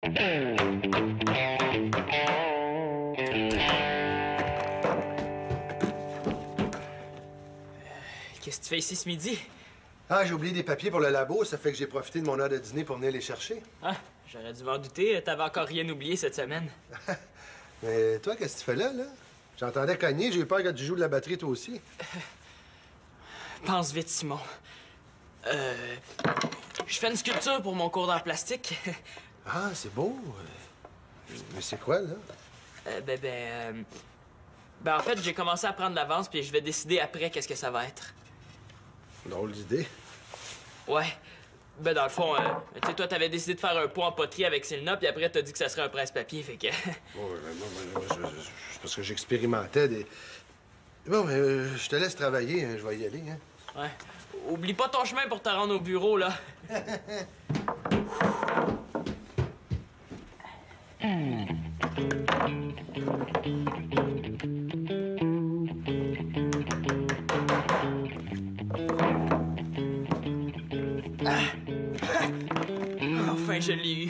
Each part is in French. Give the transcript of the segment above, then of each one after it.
Qu'est-ce que tu fais ici ce midi? Ah, j'ai oublié des papiers pour le labo, ça fait que j'ai profité de mon heure de dîner pour venir les chercher. Ah, j'aurais dû m'en douter, t'avais encore rien oublié cette semaine. Mais toi, qu'est-ce que tu fais là? J'entendais cogner, j'ai eu peur que tu joues de la batterie toi aussi. Pense vite, Simon. Je fais une sculpture pour mon cours d'art plastique. Ah, c'est beau. Mais c'est quoi, là? En fait, j'ai commencé à prendre l'avance, puis je vais décider après qu'est-ce que ça va être. Drôle d'idée. Ouais. Dans le fond, tu sais, toi, t'avais décidé de faire un pot en poterie avec Selena, puis après, t'as dit que ça serait un presse-papier, fait que... C'est parce que j'expérimentais des... Bon, mais je te laisse travailler, hein, je vais y aller, hein. Ouais. Oublie pas ton chemin pour te rendre au bureau, là. Enfin, je l'ai eu.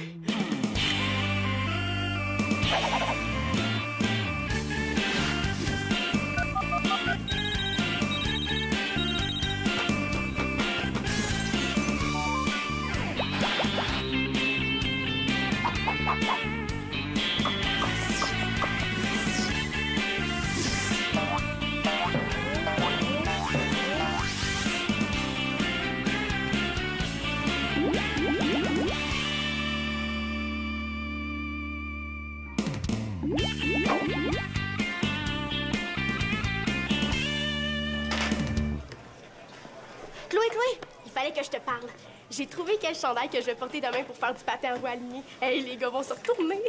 Chloé, il fallait que je te parle. J'ai trouvé quel chandail que je vais porter demain pour faire du patin en roue aligné. Hey, les gars vont se retourner.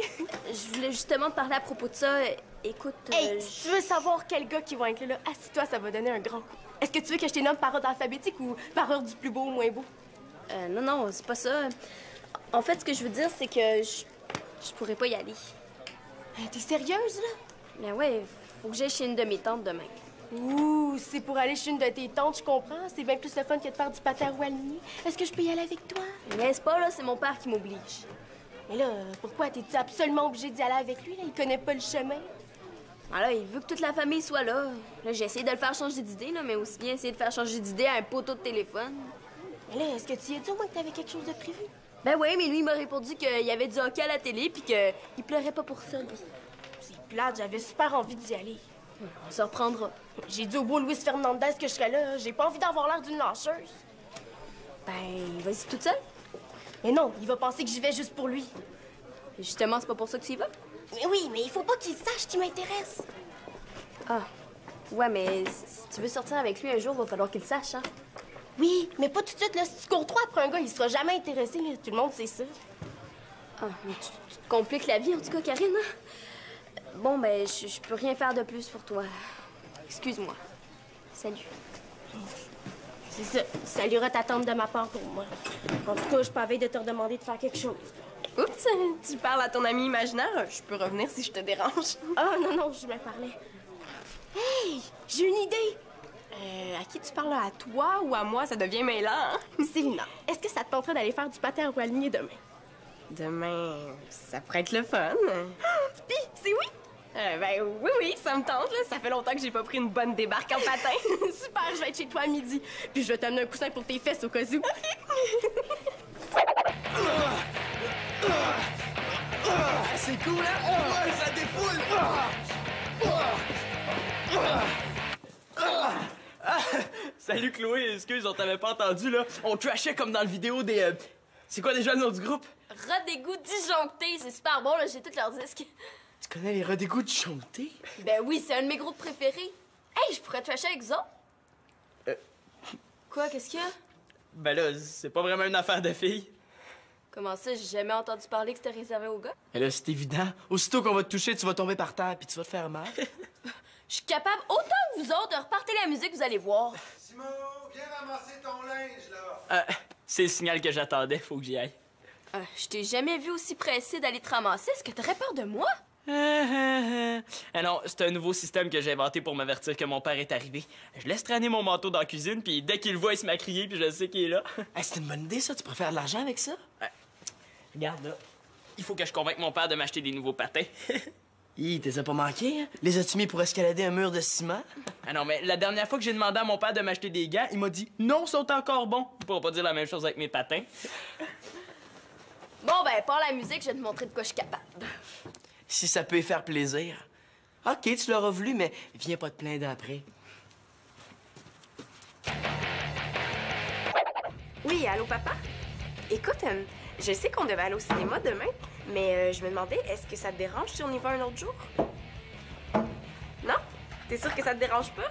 Je voulais justement te parler à propos de ça. Écoute... Hey, si tu veux savoir quel gars qui va être là, assis-toi, ça va donner un grand coup. Est-ce que tu veux que je te nomme par ordre alphabétique ou par ordre du plus beau au moins beau? Non, c'est pas ça. En fait, ce que je veux dire, c'est que je pourrais pas y aller. T'es sérieuse, là? Ben ouais, faut que j'aille chez une de mes tantes demain. Ouh, c'est pour aller chez une de tes tantes, je comprends. C'est bien plus le fun que de faire du patin à roue aligné. Est-ce que je peux y aller avec toi? N'est-ce pas, là, c'est mon père qui m'oblige. Mais là, pourquoi? T'es-tu absolument obligée d'y aller avec lui, là? Il connaît pas le chemin. Alors, il veut que toute la famille soit là. Là, j'ai essayé de le faire changer d'idée, là, mais aussi bien essayer de faire changer d'idée à un poteau de téléphone. Mais là, est-ce que tu y as dit au moins que t'avais quelque chose de prévu? Ben oui, mais lui, il m'a répondu qu'il y avait du hockey à la télé puis qu'il pleurait pas pour ça, lui. C'est plate, j'avais super envie d'y aller. On se reprendra. J'ai dit au beau Luis Fernandez que je serais là. J'ai pas envie d'avoir l'air d'une lâcheuse. Ben, vas-y toute seule. Mais non, il va penser que j'y vais juste pour lui. Et justement, c'est pas pour ça que tu y vas? Mais oui, mais il faut pas qu'il sache qu'il m'intéresse. Ah. Ouais, mais si tu veux sortir avec lui un jour, il va falloir qu'il le sache, hein? Oui, mais pas tout de suite, là. Si tu cours trop après un gars, il sera jamais intéressé, là. Tout le monde sait ça. Ah, tu te compliques la vie, en tout cas, Karine, hein? Bon, ben, je peux rien faire de plus pour toi. Excuse-moi. Salut. C'est ça. Saluera ta tante de ma part pour moi. En tout cas, je suis pas à veille de te redemander de faire quelque chose. Oups, tu parles à ton ami imaginaire. Je peux revenir si je te dérange. Ah, non, je me parlais. Hey, j'ai une idée. À qui tu parles, là? À toi ou à moi? Ça devient mêlant, hein? Célina, est-ce que ça te tenterait d'aller faire du patin à roue aligné demain? Demain, ça pourrait être le fun. Pis, c'est oui? Ben oui, ça me tente, là. Ça fait longtemps que j'ai pas pris une bonne débarque en patin. Super, je vais être chez toi à midi. Puis je vais t'amener un coussin pour tes fesses au cas où. C'est cool, hein? Ouais, ça défoule! Salut Chloé, excuse, on t'avait pas entendu, là. On trashait comme dans le vidéo des... C'est quoi déjà le nom du groupe? Rodégoût disjoncté, c'est super bon, là, j'ai tous leurs disques. Tu connais les Rodégoûts disjonctés? Ben oui, c'est un de mes groupes préférés. Hey, je pourrais trasher avec ça. Quoi, qu'est-ce qu'il y a? Ben là, c'est pas vraiment une affaire de filles. Comment ça, j'ai jamais entendu parler que c'était réservé aux gars? Et là, c'est évident. Aussitôt qu'on va te toucher, tu vas tomber par terre puis tu vas te faire mal. Je suis capable, autant que vous autres, de repartir la musique, vous allez voir. Simon, viens ramasser ton linge, là! C'est le signal que j'attendais, faut que j'y aille. Je t'ai jamais vu aussi pressé d'aller te ramasser. Est-ce que t'aurais peur de moi? Non, c'est un nouveau système que j'ai inventé pour m'avertir que mon père est arrivé. Je laisse traîner mon manteau dans la cuisine, puis dès qu'il le voit, il se met à crier, puis je sais qu'il est là. Hey, c'est une bonne idée, ça. Tu pourrais faire de l'argent avec ça? Regarde, là. il faut que je convainque mon père de m'acheter des nouveaux patins. Hi, t'es pas manqué, hein? Les as-tu mis pour escalader un mur de ciment? Ah non, mais la dernière fois que j'ai demandé à mon père de m'acheter des gants, il m'a dit « Non, ils sont encore bons. » Il pourra pas dire la même chose avec mes patins. Bon, ben, par la musique, je vais te montrer de quoi je suis capable. Si ça peut y faire plaisir. OK, tu l'auras voulu, mais viens pas te plaindre après. Oui, allô, papa? Écoute, je sais qu'on devait aller au cinéma demain, mais je me demandais, est-ce que ça te dérange si on y va un autre jour? Non? T'es sûr que ça te dérange pas?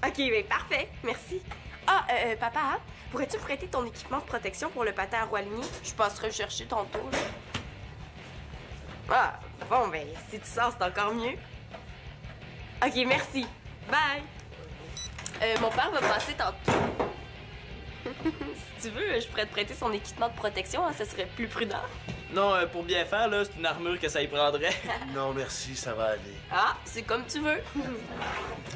OK, ben parfait, merci. Ah, papa, hein? Pourrais-tu me prêter ton équipement de protection pour le patin à roue alignée? Je passerai le chercher tantôt, là. Ah, bon, ben, si tu sors, c'est encore mieux. OK, merci. Bye! Mon père va passer tantôt. Si tu veux, je pourrais te prêter son équipement de protection, hein, ça serait plus prudent. Non, pour bien faire, là, c'est une armure que ça y prendrait. Non, merci, ça va aller. Ah, c'est comme tu veux.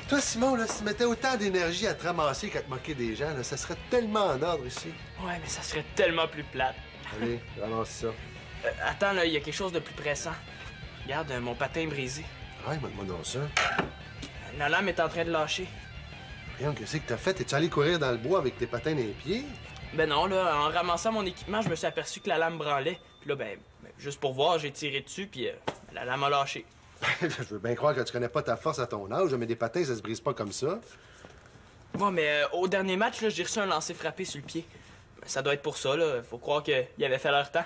Toi, Simon, là, si tu mettais autant d'énergie à te ramasser qu'à te moquer des gens, là, ça serait tellement en ordre ici. Ouais, mais ça serait tellement plus plate. Allez, ramasse ça. Attends, là, il y a quelque chose de plus pressant. Regarde, mon patin est brisé. Ouais, moi non ça. La lame est en train de lâcher. Voyons, qu'est-ce que t'as fait? Es-tu allé courir dans le bois avec tes patins dans les pieds? Ben non, là, en ramassant mon équipement, je me suis aperçu que la lame branlait. Puis là, ben juste pour voir, j'ai tiré dessus, puis la lame a lâché. Je veux bien croire que tu connais pas ta force à ton âge, mais des patins, ça se brise pas comme ça. Bon, mais au dernier match, là, j'ai reçu un lancer frappé sur le pied. Ben, ça doit être pour ça, là. Faut croire qu'ils avaient fait leur temps.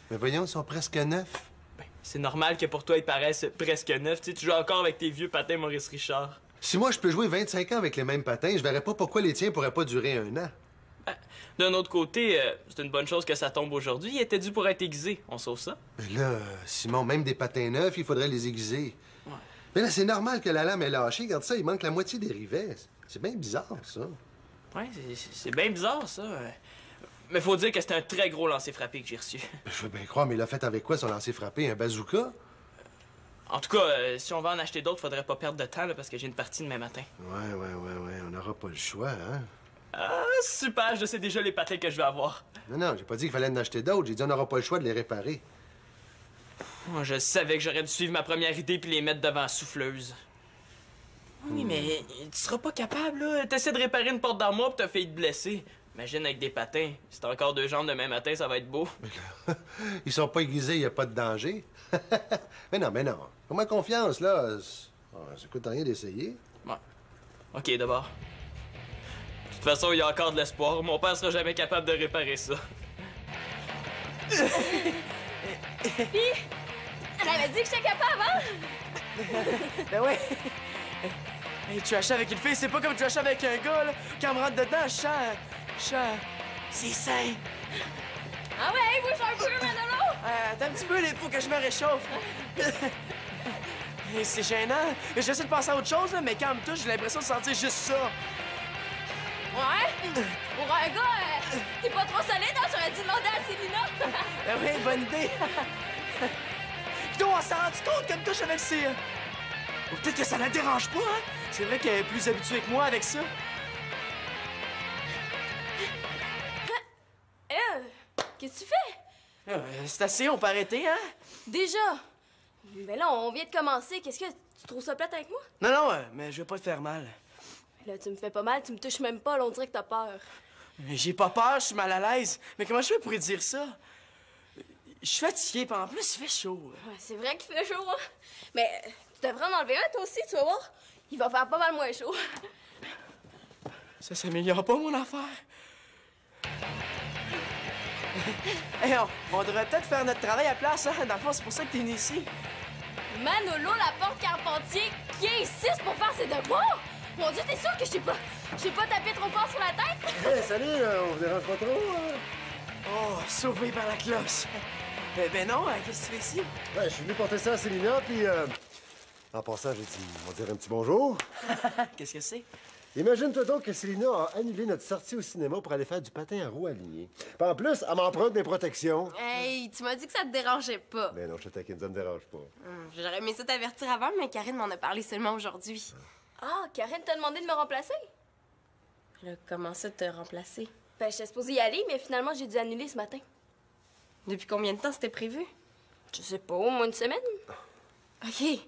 Mais voyons, ils sont presque neufs. Ben, c'est normal que pour toi, ils paraissent presque neufs. Tu sais, tu joues encore avec tes vieux patins Maurice Richard. Si moi, je peux jouer 25 ans avec les mêmes patins, je verrais pas pourquoi les tiens pourraient pas durer 1 an. Ben, d'un autre côté, c'est une bonne chose que ça tombe aujourd'hui. Il était dû pour être aiguisé. On sauve ça. Mais là, Simon, même des patins neufs, il faudrait les aiguiser. Ouais. Mais là, c'est normal que la lame ait lâché. Regarde ça, il manque la moitié des rivets. C'est bien bizarre, ça. Ouais, c'est bien bizarre, ça. Mais faut dire que c'était un très gros lancer frappé que j'ai reçu. Je veux bien croire, mais il a fait avec quoi son lancer frappé? Un bazooka? En tout cas, si on va en acheter d'autres, faudrait pas perdre de temps, là, parce que j'ai une partie demain matin. Ouais, on n'aura pas le choix, hein? Ah, super, je sais déjà les patins que je vais avoir. Non, j'ai pas dit qu'il fallait en acheter d'autres. J'ai dit on n'aura pas le choix de les réparer. Moi, je savais que j'aurais dû suivre ma première idée puis les mettre devant la souffleuse. Oui, mais tu seras pas capable, là. T'essaies de réparer une porte d'armoire pis t'as failli te blesser. Imagine avec des patins. Si t'as encore 2 jambes demain matin, ça va être beau. Ils sont pas aiguisés, il n'y a pas de danger. mais non. Fais-moi confiance, là. Ça coûte rien d'essayer. Ouais. OK, d'abord. De toute façon, il y a encore de l'espoir. Mon père sera jamais capable de réparer ça. J'avais dit que j'étais capable, hein? Ben ouais. Hey, tu achètes avec une fille, c'est pas comme tu achètes avec un gars, là. Quand on me rentre dedans, je sens... C'est sain. Ah ouais, bouge un peu, Manolo! Attends un petit peu, il faut que je me réchauffe. Hey, c'est gênant. J'essaie de penser à autre chose, là, mais quand on me touche, j'ai l'impression de sentir juste ça. Ouais? Pour un gars, t'es pas trop solide, hein? J'aurais dû demander à Célina. Ben oui, bonne idée. Putain, on s'en rend compte qu'elle me touche avec ses... Ou peut-être que ça la dérange pas, hein? C'est vrai qu'elle est plus habituée que moi avec ça. Qu'est-ce que tu fais? C'est assez, on peut arrêter, hein? Déjà? Mais là, on vient de commencer. Qu'est-ce que... Tu trouves ça plate avec moi? Non, mais je veux pas te faire mal. Là, tu me fais pas mal, tu me touches même pas. Là, on dirait que t'as peur. J'ai pas peur, je suis mal à l'aise. Mais comment je fais pour dire ça? Je suis fatigué, puis en plus, il fait chaud. Ouais, c'est vrai qu'il fait chaud, hein? Mais tu devrais en enlever un, toi aussi, tu vas voir. Il va faire pas mal moins chaud. Ça s'améliore pas, mon affaire. Hey, on devrait peut-être faire notre travail à place, hein? Dans le fond, c'est pour ça que t'es né ici. Manolo, la porte Carpentier, qui est ici c'est pour faire ses devoirs? Mon Dieu, t'es sûr que je t'ai pas tapé trop fort sur la tête? Hey, salut, on vous dérange pas trop, hein? Oh, sauvé par la cloche. Ben non, qu'est-ce que tu fais ici? Ouais, je suis venu porter ça à Célina, puis en passant, j'ai dit, on va dire un petit bonjour. Qu'est-ce que c'est? Imagine-toi donc que Célina a annulé notre sortie au cinéma pour aller faire du patin à roues alignées. Puis en plus, elle m'emprunte des protections. Hey, tu m'as dit que ça te dérangeait pas. Ben non, je te taquine, ça me dérange pas. J'aurais aimé ça t'avertir avant, mais Karine m'en a parlé seulement aujourd'hui. Ah, Karine t'a demandé de me remplacer? Là, comment ça te remplacer? Ben, j'étais supposée y aller, mais finalement, j'ai dû annuler ce matin. Depuis combien de temps c'était prévu? Je sais pas, au moins une semaine. OK.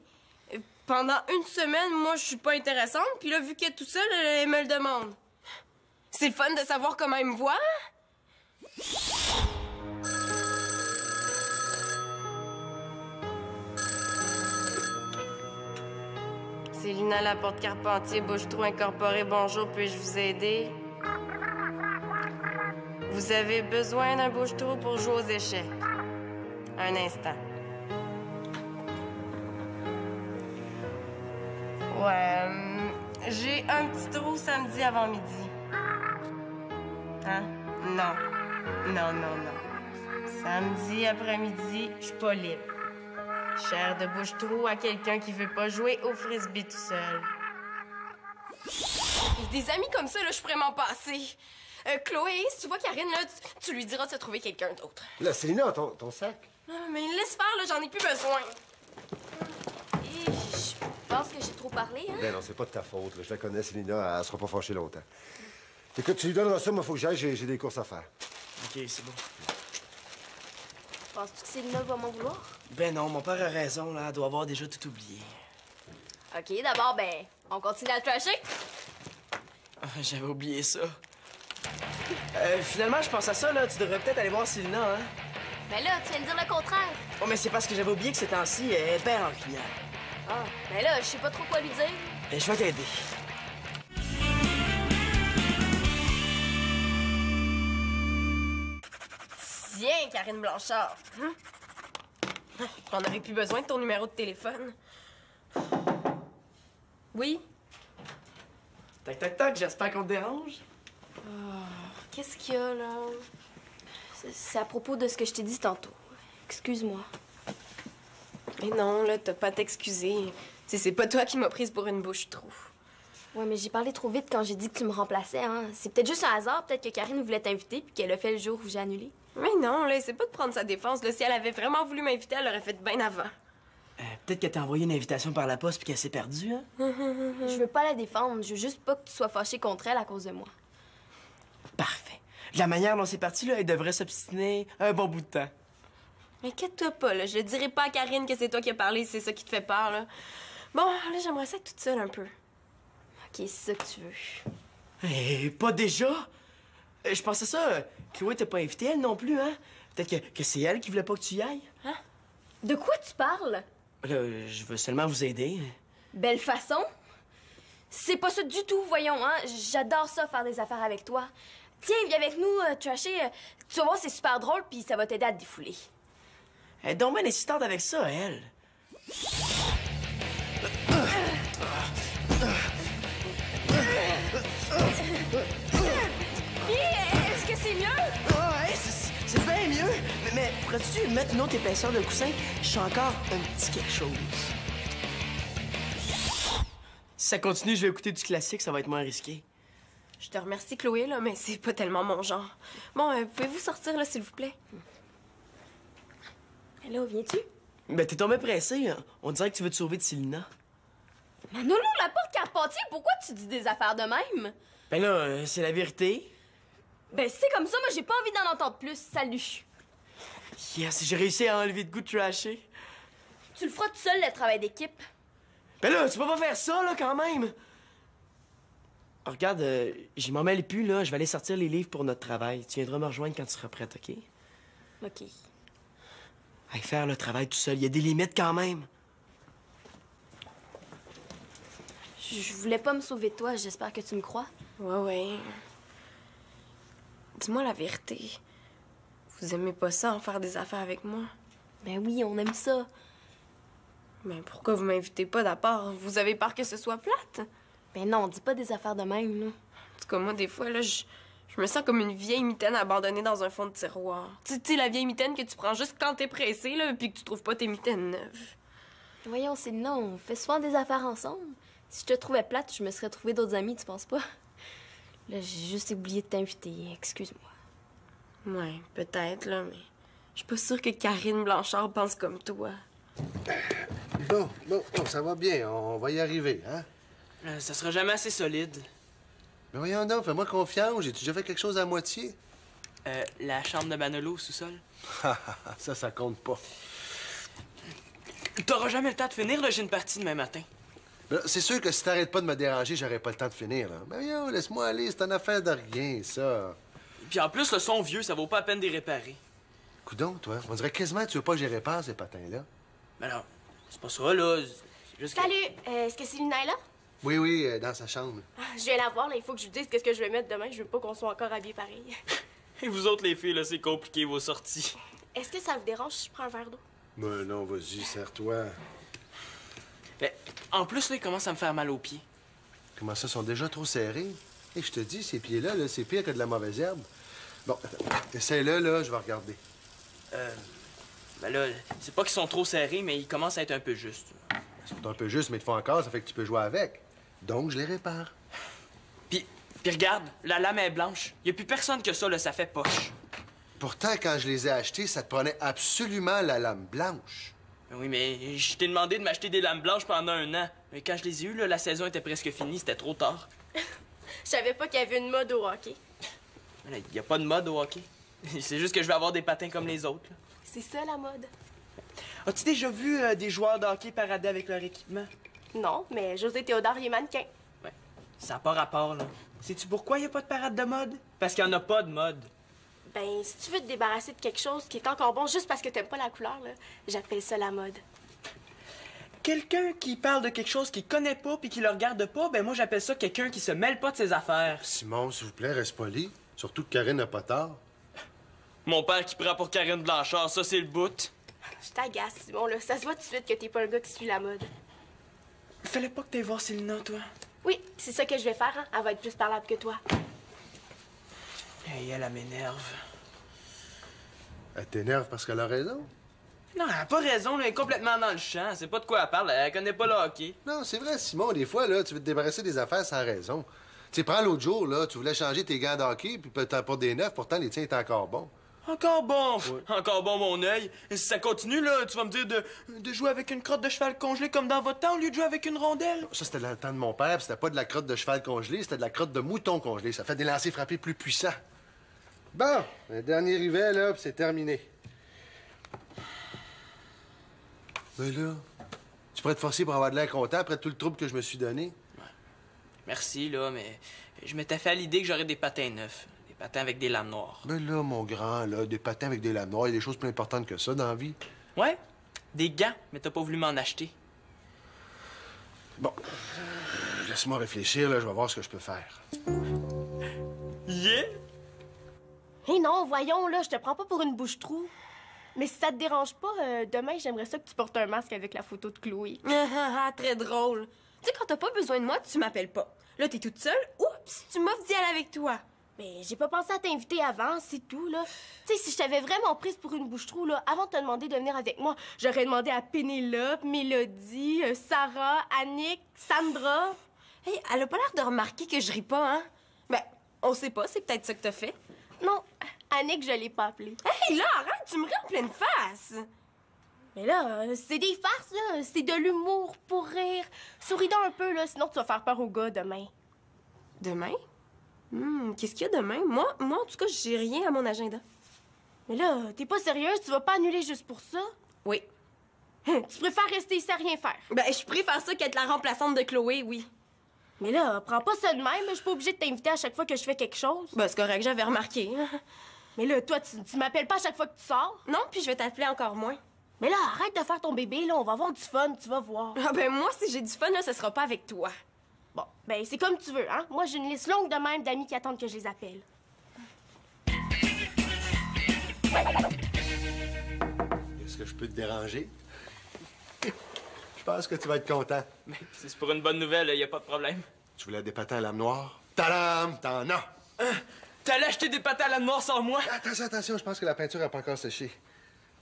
Pendant une semaine, moi, je suis pas intéressante, puis là, vu qu'elle est tout seule, elle me le demande. C'est le fun de savoir comment elle me voit. Célina Laporte-Carpentier, Bouche-Trou Incorporée, bonjour, puis-je vous aider? Vous avez besoin d'un bouche-trou pour jouer aux échecs. Un instant. Ouais, j'ai un petit trou samedi avant midi. Hein? Non. Non, non, non. Samedi après-midi, je suis pas libre. Chair de bouche-trou à quelqu'un qui veut pas jouer au frisbee tout seul. Des amis comme ça, là, je pourrais m'en passer. Chloé, si tu vois Karine, là, tu lui diras de se trouver quelqu'un d'autre. Là, Célina, ton sac. Ah, mais laisse faire, là, j'en ai plus besoin. Et je pense que j'ai trop parlé, hein? Ben non, c'est pas de ta faute. Là. Je la connais, Célina. Elle sera pas fâchée longtemps. Écoute, tu lui donneras ça. Moi, faut que j'aille. J'ai des courses à faire. OK, c'est bon. Penses-tu que Célina va m'en vouloir? Ben non, mon père a raison, là. Elle doit avoir déjà tout oublié. OK, d'abord, ben, on continue à le trasher. Ah, j'avais oublié ça. Finalement, je pense à ça, là. Tu devrais peut-être aller voir Célina, hein? Mais là, tu viens de dire le contraire. Oh, mais c'est parce que j'avais oublié que ces temps-ci, elle est bien rancunière. Ah, mais là, je sais pas trop quoi lui dire. Je vais t'aider. Tiens, Karine Blanchard. J'en aurais plus besoin de ton numéro de téléphone. Oui? Tac, tac, tac, j'espère qu'on te dérange. Qu'est-ce qu'il y a, là? C'est à propos de ce que je t'ai dit tantôt. Excuse-moi. Mais non, là, t'as pas à t'excuser. Tu sais, c'est pas toi qui m'as prise pour une bouche-trou. Ouais, mais j'ai parlé trop vite quand j'ai dit que tu me remplaçais, hein. C'est peut-être juste un hasard, peut-être que Karine voulait t'inviter puis qu'elle a fait le jour où j'ai annulé. Mais non, là, c'est pas de prendre sa défense. Là, si elle avait vraiment voulu m'inviter, elle l'aurait fait bien avant. Peut-être qu'elle t'a envoyé une invitation par la poste puis qu'elle s'est perdue, hein? Je veux pas la défendre, je veux juste pas que tu sois fâché contre elle à cause de moi. Parfait. De la manière dont c'est parti, là, elle devrait s'obstiner un bon bout de temps. Inquiète-toi pas, là. Je le dirai pas à Karine que c'est toi qui as parlé, c'est ça qui te fait peur, là. Bon, là, j'aimerais ça être toute seule un peu. OK, c'est ça que tu veux. Pas déjà? Je pensais ça, Chloé t'a pas invité, elle non plus, hein? Peut-être que c'est elle qui voulait pas que tu y ailles? De quoi tu parles? Là, je veux seulement vous aider. Belle façon? C'est pas ça du tout, voyons, hein? J'adore ça, faire des affaires avec toi. Tiens, viens avec nous, trasher. Tu vas voir, c'est super drôle, puis ça va t'aider à te défouler. Elle est donc bien insistante avec ça, elle. Est-ce que c'est mieux? Ouais, c'est bien mieux. Mais pourrais-tu mettre une autre épaisseur de coussin? Je sens encore un petit quelque chose. Si ça continue, je vais écouter du classique, ça va être moins risqué. Je te remercie, Chloé, là, mais c'est pas tellement mon genre. Bon, pouvez-vous sortir, là, s'il vous plaît? Là, viens-tu? Ben, t'es tombé pressé. Hein? On dirait que tu veux te sauver de Célina. Manolo Laporte-Carpentier, pourquoi tu dis des affaires de même? Ben là, c'est la vérité. Ben, c'est comme ça, moi, j'ai pas envie d'en entendre plus. Salut. Yes, j'ai réussi à enlever de goût de trasher. Tu le feras tout seul, le travail d'équipe. Ben là, tu peux pas faire ça, là, quand même. Oh, regarde, j'y m'en mêle plus, là. Je vais aller sortir les livres pour notre travail. Tu viendras me rejoindre quand tu seras prête, OK? OK. Hey, faire le travail tout seul, il y a des limites quand même. Je voulais pas me sauver de toi, j'espère que tu me crois. Ouais. Dis-moi la vérité. Vous aimez pas ça, en faire des affaires avec moi? Ben oui, on aime ça. Mais pourquoi vous m'invitez pas d'abord? Vous avez peur que ce soit plate? Ben non, dis pas des affaires de même, là. En tout cas, moi, des fois, là, je me sens comme une vieille mitaine abandonnée dans un fond de tiroir. Tu sais, la vieille mitaine que tu prends juste quand t'es pressé, là, puis que tu trouves pas tes mitaines neuves. Voyons, c'est non, on fait souvent des affaires ensemble. Si je te trouvais plate, je me serais trouvé d'autres amis, tu penses pas? Là, j'ai juste oublié de t'inviter, excuse-moi. Ouais, peut-être, là, mais je suis pas sûre que Karine Blanchard pense comme toi. Bon, ça va bien. On va y arriver, hein? Ça sera jamais assez solide. Mais voyons donc, fais-moi confiance. J'ai déjà fait quelque chose à moitié. La chambre de Manolo au sous-sol? Ça compte pas. T'auras jamais le temps de finir, là, j'ai une partie demain matin. Là, c'est sûr que si t'arrêtes pas de me déranger, j'aurai pas le temps de finir, là. Mais yo, laisse-moi aller, c'est une affaire de rien, ça. Puis en plus, le son vieux, ça vaut pas la peine de les réparer. Coudon, toi, on dirait quasiment que tu veux pas que j'y répare, ces patins-là. Mais non, c'est pas ça, là. C'est juste que... Salut! Est-ce que Célina est là? Oui, oui, dans sa chambre. Ah, je viens la voir, là. Il faut que je lui dise qu'est-ce que je vais mettre demain. Je veux pas qu'on soit encore habillés pareil. Et vous autres, les filles, là, c'est compliqué, vos sorties. Est-ce que ça vous dérange si je prends un verre d'eau? Mais non, vas-y, serre-toi. Mais en plus, là, il commence à me faire mal aux pieds. Comment ça, sont déjà trop serrés? Et je te dis, ces pieds-là, là, c'est pire que de la mauvaise herbe. Bon, attends, essaie-le, là, je vais regarder. Ben là, c'est pas qu'ils sont trop serrés, mais ils commencent à être un peu justes. Ils sont un peu justes, mais ils te font encore, ça fait que tu peux jouer avec. Donc, je les répare. Puis regarde, la lame est blanche. Y a plus personne que ça, là, ça fait poche. Pourtant, quand je les ai achetés, ça te prenait absolument la lame blanche. Ben oui, mais je t'ai demandé de m'acheter des lames blanches pendant un an. Mais quand je les ai eues, là, la saison était presque finie, c'était trop tard. Je savais pas qu'il y avait une mode au hockey. Il y a pas de mode au hockey. C'est juste que je vais avoir des patins comme les autres, là. C'est ça, la mode? As-tu déjà vu des joueurs de hockey parader avec leur équipement? Non, mais José Théodore, il est mannequin. Ouais. Ça n'a pas rapport, là. Sais-tu pourquoi il n'y a pas de parade de mode? Parce qu'il n'y en a pas de mode. Ben, si tu veux te débarrasser de quelque chose qui est encore bon juste parce que t'aimes pas la couleur, là, j'appelle ça la mode. Quelqu'un qui parle de quelque chose qu'il connaît pas puis qui le regarde pas, ben moi j'appelle ça quelqu'un qui se mêle pas de ses affaires. Simon, s'il vous plaît, reste poli. Surtout que Karine n'a pas tort. Mon père qui prend pour Karine Blanchard, ça c'est le bout. Je t'agace, Simon, là. Ça se voit tout de suite que t'es pas un gars qui suit la mode. Fallait pas que t'aies voir Célina, toi. Oui, c'est ça que je vais faire, hein. Elle va être plus parlable que toi. Hey, elle m'énerve. Elle t'énerve parce qu'elle a raison. Non, elle a pas raison, là, elle est complètement dans le champ. C'est pas de quoi elle parle, elle connaît pas le hockey. Non, c'est vrai, Simon, des fois, là, tu veux te débarrasser des affaires sans raison. Tu sais, prends l'autre jour, là, tu voulais changer tes gants de hockey, puis t'as pas des neufs, pourtant les tiens étaient encore bons. Encore bon! Encore bon, mon œil. Et si ça continue, là, tu vas me dire de jouer avec une crotte de cheval congelée comme dans votre temps au lieu de jouer avec une rondelle? Ça, c'était dans le temps de mon père, puis c'était pas de la crotte de cheval congelée, c'était de la crotte de mouton congelée. Ça fait des lancers frappés plus puissants. Bon, le dernier rivet, là, puis c'est terminé. Mais là, tu pourrais te forcer pour avoir de l'air content après tout le trouble que je me suis donné? Merci, là, mais je m'étais fait à l'idée que j'aurais des patins neufs. Des patins avec des lames noires. Mais là, mon grand, là, des patins avec des lames noires, il y a des choses plus importantes que ça dans la vie. Ouais, des gants, mais t'as pas voulu m'en acheter. Bon, laisse-moi réfléchir, là, je vais voir ce que je peux faire. Yeah! Hé non, voyons, là, je te prends pas pour une bouche-trou. Mais si ça te dérange pas, demain, j'aimerais ça que tu portes un masque avec la photo de Chloé. Très drôle. Tu sais, quand t'as pas besoin de moi, tu m'appelles pas. Là, t'es toute seule. Oups, tu m'offres d'y aller avec toi. Mais j'ai pas pensé à t'inviter avant, c'est tout, là. Tu sais, si je t'avais vraiment prise pour une bouche-trou, là, avant de te demander de venir avec moi, j'aurais demandé à Pénélope, Mélodie, Sarah, Annick, Sandra. Hey, elle a pas l'air de remarquer que je ris pas, hein? Ben, on sait pas, c'est peut-être ça que t'as fait. Non, Annick, je l'ai pas appelée. Hey, là, arrête, tu me ris en pleine face. Mais là, c'est des farces, là. C'est de l'humour pour rire. Souris donc un peu, là, sinon tu vas faire peur aux gars demain. Demain? Qu'est-ce qu'il y a demain? Moi, en tout cas, j'ai rien à mon agenda. Mais là, t'es pas sérieuse? Tu vas pas annuler juste pour ça? Oui. Tu préfères rester ici à rien faire. Ben, je préfère ça qu'être la remplaçante de Chloé, oui. Mais là, prends pas ça de même. Je suis pas obligée de t'inviter à chaque fois que je fais quelque chose. Ben, c'est correct, j'avais remarqué. Mais là, toi, tu m'appelles pas à chaque fois que tu sors? Non, puis je vais t'appeler encore moins. Mais là, arrête de faire ton bébé, là. On va avoir du fun, tu vas voir. Ah ben, moi, si j'ai du fun, là, ce sera pas avec toi. Bon, ben c'est comme tu veux, hein? Moi, j'ai une liste longue de même d'amis qui attendent que je les appelle. Est-ce que je peux te déranger? Je pense que tu vas être content. Mais si c'est pour une bonne nouvelle, y a pas de problème. Tu voulais des patins à lame noire? Tadam! T'en as! T'allais acheter des patins à la noire sans moi? Attention, je pense que la peinture n'a pas encore séché.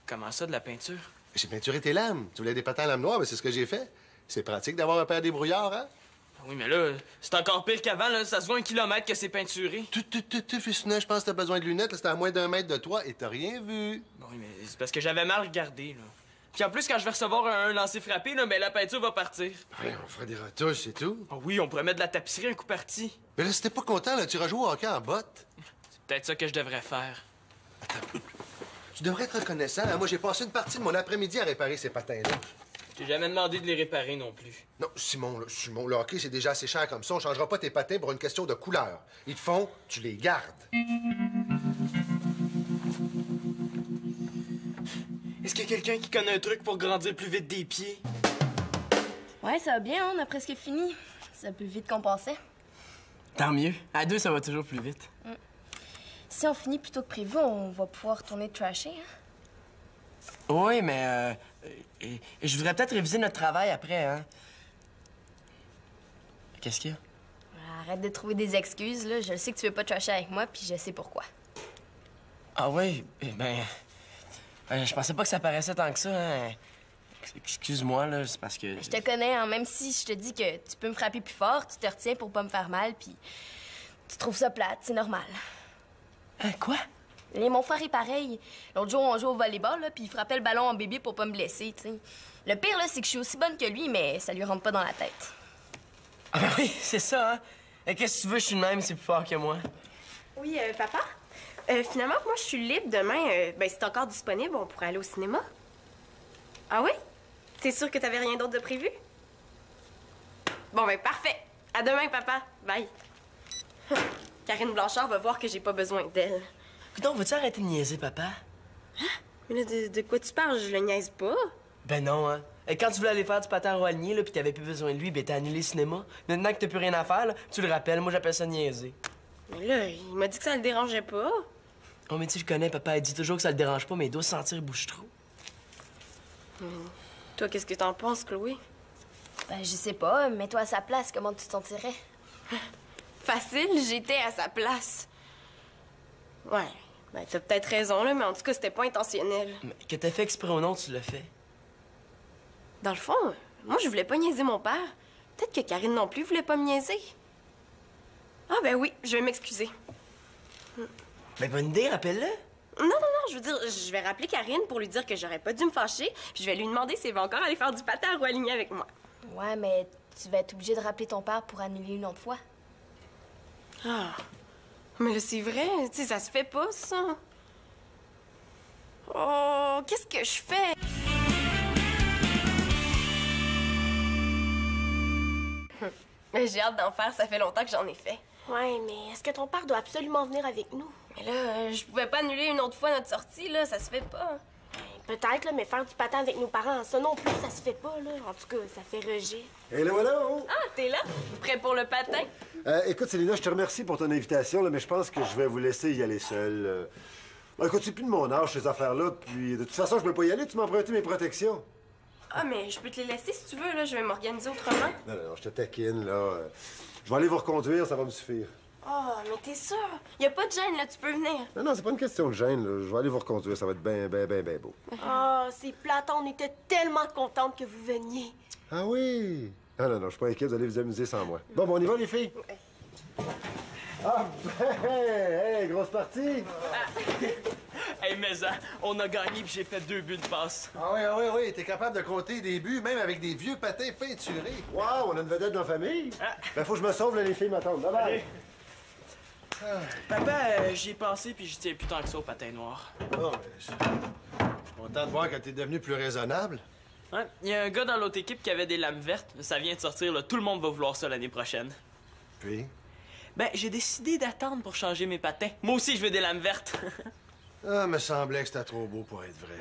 Comment ça, de la peinture? J'ai peinturé tes lames. Tu voulais des patins à lame noire, mais c'est ce que j'ai fait. C'est pratique d'avoir un paire débrouillard, hein? Oui, mais là, c'est encore pire qu'avant, là. Ça se voit 1 kilomètre que c'est peinturé. Fissunet, je pense que t'as besoin de lunettes. C'était à moins d'1 mètre de toi et t'as rien vu. Oui, mais c'est parce que j'avais mal regardé, là. Puis en plus, quand je vais recevoir un lancer frappé, là, ben la peinture va partir. Ouais, on fera des retouches, c'est tout. Ah oui, on pourrait mettre de la tapisserie un coup parti. Mais là, si t'es pas content, là, tu rejoues au hockey en botte. C'est peut-être ça que je devrais faire. Tu devrais être reconnaissant, hein? Moi, j'ai passé une partie de mon après-midi à réparer ces patins-là. t'ai jamais demandé de les réparer non plus. Non, Simon, le hockey, c'est déjà assez cher comme ça. On changera pas tes patins pour une question de couleur. Ils te font, tu les gardes. Est-ce qu'il y a quelqu'un qui connaît un truc pour grandir plus vite des pieds? Ouais, ça va bien, hein, on a presque fini. C'est plus vite qu'on pensait. Tant mieux. À deux, ça va toujours plus vite. Si on finit plus tôt que prévu, on va pouvoir tourner de trasher, hein? Oui, mais je voudrais peut-être réviser notre travail après, hein? Qu'est-ce qu'il y a? Arrête de trouver des excuses, là. Je sais que tu veux pas trasher avec moi, puis je sais pourquoi. Ah oui? Je pensais pas que ça paraissait tant que ça, hein? Excuse-moi, là, c'est parce que... Je te connais, hein. Même si je te dis que tu peux me frapper plus fort, tu te retiens pour pas me faire mal, puis tu trouves ça plate, c'est normal. Hein, quoi? Et mon frère est pareil. L'autre jour, on joue au volleyball, là, puis il frappait le ballon en bébé pour pas me blesser, tu sais. Le pire, là, c'est que je suis aussi bonne que lui, mais ça lui rentre pas dans la tête. Ah oui, c'est ça, hein? Et qu'est-ce que tu veux, je suis le même, c'est plus fort que moi. Oui, papa? Finalement, moi, je suis libre demain. Ben, si t'es encore disponible, on pourrait aller au cinéma. Ah oui? T'es sûr que t'avais rien d'autre de prévu? Bon, ben, parfait. À demain, papa. Bye. Karine Blanchard va voir que j'ai pas besoin d'elle. Coudonc, veux-tu arrêter de niaiser, papa? Mais là, de quoi tu parles? Je le niaise pas. Ben non, hein. Et quand tu voulais aller faire du patin roilier, là, pis t'avais plus besoin de lui, ben t'as annulé le cinéma. Maintenant que t'as plus rien à faire, là, tu le rappelles, moi j'appelle ça niaiser. Mais là, il m'a dit que ça le dérangeait pas. Oh, mais tu le connais, papa, il dit toujours que ça le dérange pas, mais il doit se sentir bouche-trou. Toi, qu'est-ce que t'en penses, Chloé? Ben, je sais pas. Mets-toi à sa place, comment tu te sentirais? Facile, j'étais à sa place. Ouais, ben t'as peut-être raison, là, mais en tout cas, c'était pas intentionnel. Mais que t'as fait exprès ou non, tu l'as fait. Dans le fond, moi, je voulais pas niaiser mon père. Peut-être que Karine non plus voulait pas me niaiser. Ah ben oui, je vais m'excuser. Ben bonne idée, rappelle-le. Non, je veux dire, je vais rappeler Karine pour lui dire que j'aurais pas dû me fâcher, puis je vais lui demander s'il va encore aller faire du patin à roue alignée avec moi. Ouais, mais tu vas être obligé de rappeler ton père pour annuler une autre fois. Ah, mais là, c'est vrai, tu sais, ça se fait pas, ça. Oh, qu'est-ce que je fais? J'ai hâte d'en faire, ça fait longtemps que j'en ai fait. Ouais, mais est-ce que ton père doit absolument venir avec nous? Mais là, je pouvais pas annuler une autre fois notre sortie, là, ça se fait pas. Peut-être, là, mais faire du patin avec nos parents, ça non plus, ça se fait pas, là. En tout cas, ça fait rejet. Et là, voilà! Ah, t'es là? Prêt pour le patin? Écoute, Célina, je te remercie pour ton invitation, là, mais je pense que je vais vous laisser y aller seul. Écoute, c'est plus de mon âge, ces affaires-là, puis de toute façon, je peux pas y aller, tu m'as emprunté mes protections. Ah, mais je peux te les laisser si tu veux, là, je vais m'organiser autrement. Non, je te taquine, là. Je vais aller vous reconduire, ça va me suffire. Oh, mais t'es sûr? Y a pas de gêne, là, tu peux venir. Non, c'est pas une question de gêne, là. Je vais aller vous reconduire, ça va être bien beau. Ah, c'est plate, on était tellement contentes que vous veniez. Ah oui? Ah non, je suis pas inquiet, vous allez vous amuser sans moi. Bon, on y va, les filles? Ouais. Ah ben, hey, grosse partie! Hey, mais on a gagné puis j'ai fait 2 buts de passe. Ah oui, t'es capable de compter des buts, même avec des vieux patins peinturés. Wow, on a une vedette dans la famille. Ben, faut que je me sauve, là, les filles m'attendent. Bye bye. Papa, j'y ai pensé puis je tiens plus tant que ça au patin noir. Bon, je suis content de voir que t'es devenu plus raisonnable. Ouais, il y a un gars dans l'autre équipe qui avait des lames vertes. Ça vient de sortir, là. Tout le monde va vouloir ça l'année prochaine. Puis? Ben, j'ai décidé d'attendre pour changer mes patins. Moi aussi, je veux des lames vertes. Ah, me semblait que c'était trop beau pour être vrai.